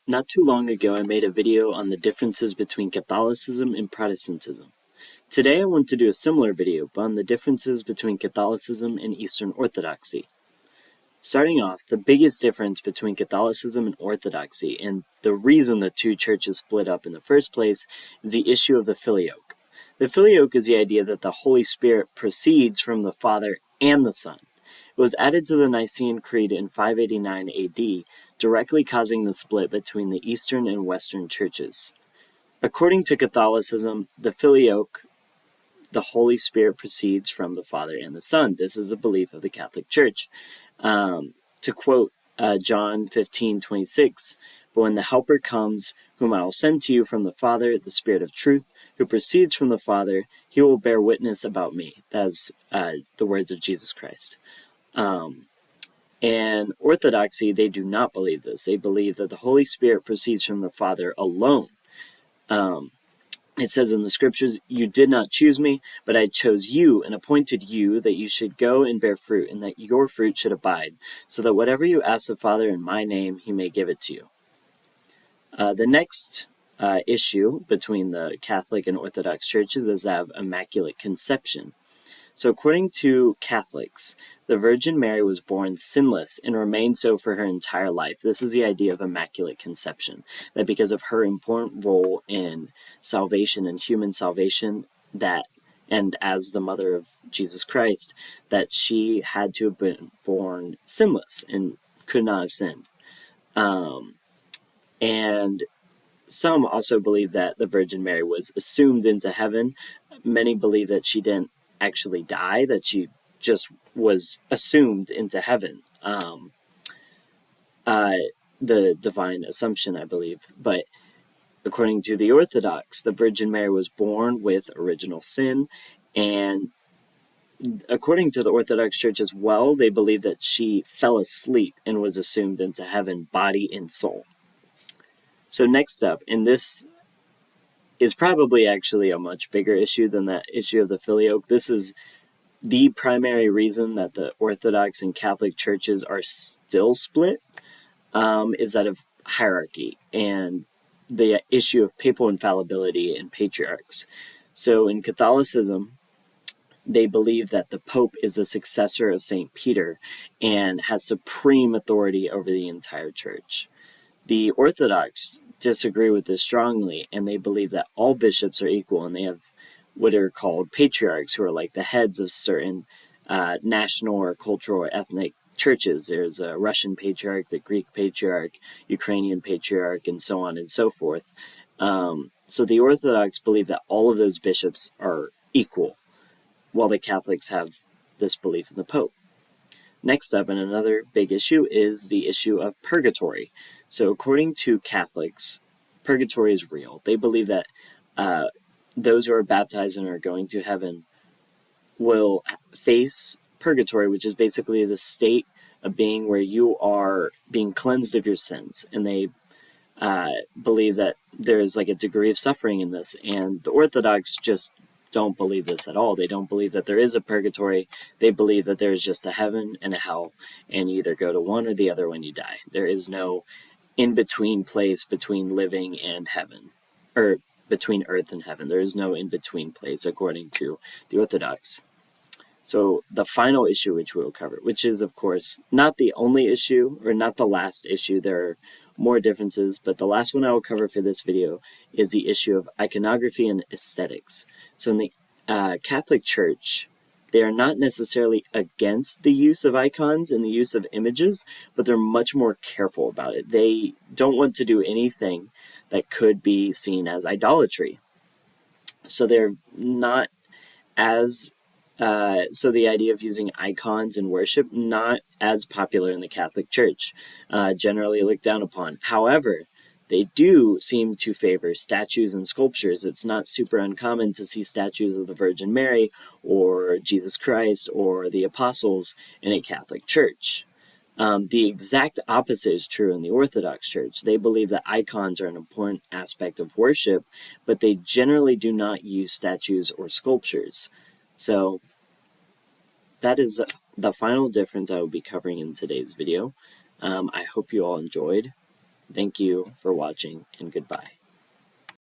Not too long ago, I made a video on the differences between Catholicism and Protestantism. Today, I want to do a similar video, but on the differences between Catholicism and Eastern Orthodoxy. Starting off, the biggest difference between Catholicism and Orthodoxy, and the reason the two churches split up in the first place, is the issue of the Filioque. The Filioque is the idea that the Holy Spirit proceeds from the Father and the Son. It was added to the Nicene Creed in 589 AD, directly causing the split between the Eastern and Western churches. According to Catholicism, the Filioque, the Holy Spirit proceeds from the Father and the Son. This is a belief of the Catholic Church. To quote John 15:26, "But when the Helper comes, whom I will send to you from the Father, the Spirit of truth, who proceeds from the Father, he will bear witness about me." That's the words of Jesus Christ. And Orthodoxy, they do not believe this. They believe that the Holy Spirit proceeds from the Father alone. It says in the scriptures, "You did not choose me, but I chose you and appointed you that you should go and bear fruit, and that your fruit should abide, so that whatever you ask the Father in my name, he may give it to you." The next issue between the Catholic and Orthodox churches is that of Immaculate Conception. So according to Catholics, the Virgin Mary was born sinless and remained so for her entire life. This is the idea of Immaculate Conception, that because of her important role in salvation and human salvation, and as the mother of Jesus Christ, that she had to have been born sinless and could not have sinned. And some also believe that the Virgin Mary was assumed into heaven. Many believe that she didn't actually die, that she just was assumed into heaven. The divine assumption, I believe. But according to the Orthodox, the Virgin Mary was born with original sin, and according to the Orthodox Church as well, they believe that she fell asleep and was assumed into heaven, body and soul. So next up, and this is probably actually a much bigger issue than that issue of the Filioque. This is the primary reason that the Orthodox and Catholic churches are still split, is that of hierarchy and the issue of papal infallibility and patriarchs. So in Catholicism, they believe that the Pope is the successor of St. Peter and has supreme authority over the entire church. The Orthodox disagree with this strongly, and they believe that all bishops are equal, and they have what are called patriarchs, who are like the heads of certain national or cultural or ethnic churches. There's a Russian patriarch, the Greek patriarch, Ukrainian patriarch, and so on and so forth. So the Orthodox believe that all of those bishops are equal, while the Catholics have this belief in the Pope. Next up, and another big issue, is the issue of purgatory. So according to Catholics, purgatory is real. They believe that those who are baptized and are going to heaven will face purgatory, which is basically the state of being where you are being cleansed of your sins. And they believe that there's like a degree of suffering in this. And the Orthodox just don't believe this at all. They don't believe that there is a purgatory. They believe that there's just a heaven and a hell, and you either go to one or the other when you die. There is no in-between place between living and heaven, or between earth and heaven. There is no in-between place according to the Orthodox. So the final issue which we will cover, which is of course not the only issue, or not the last issue, there are more differences, but the last one I will cover for this video is the issue of iconography and aesthetics. So in the Catholic Church, they are not necessarily against the use of icons and the use of images, but they're much more careful about it. They don't want to do anything that could be seen as idolatry. So they're not as so the idea of using icons in worship, not as popular in the Catholic Church, generally looked down upon. However, they do seem to favor statues and sculptures. It's not super uncommon to see statues of the Virgin Mary or Jesus Christ or the Apostles in a Catholic church. The exact opposite is true in the Orthodox Church. They believe that icons are an important aspect of worship, but they generally do not use statues or sculptures. So that is the final difference I will be covering in today's video. I hope you all enjoyed. Thank you for watching, and goodbye.